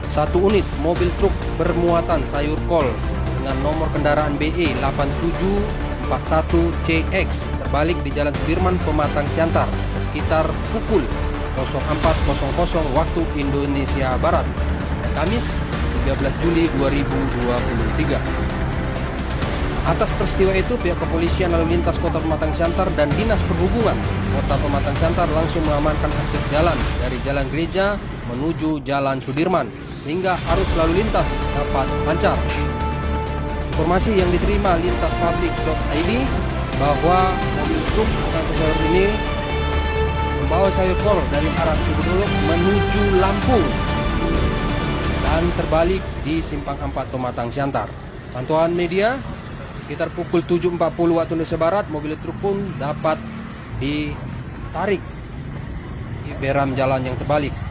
Satu unit mobil truk bermuatan sayur kol dengan nomor kendaraan BE 8741CX terbalik di Jalan Sudirman, Pematang Siantar sekitar pukul 04.00 waktu Indonesia Barat, Kamis 13 Juli 2023. Atas peristiwa itu, pihak kepolisian lalu lintas Kota Pematang Siantar dan Dinas Perhubungan Kota Pematang Siantar langsung mengamankan akses jalan dari Jalan Gereja menuju Jalan Sudirman sehingga arus lalu lintas dapat lancar. Informasi yang diterima lintaspublik.id bahwa mobil truk pengangkut sayur ini membawa sayur kol dari arah Situbondo menuju Lampung dan terbalik di Simpang 4 Pematang Siantar. Pantauan media sekitar pukul 7.40 waktu Indonesia Barat, mobil truk pun dapat ditarik di beram jalan yang terbalik.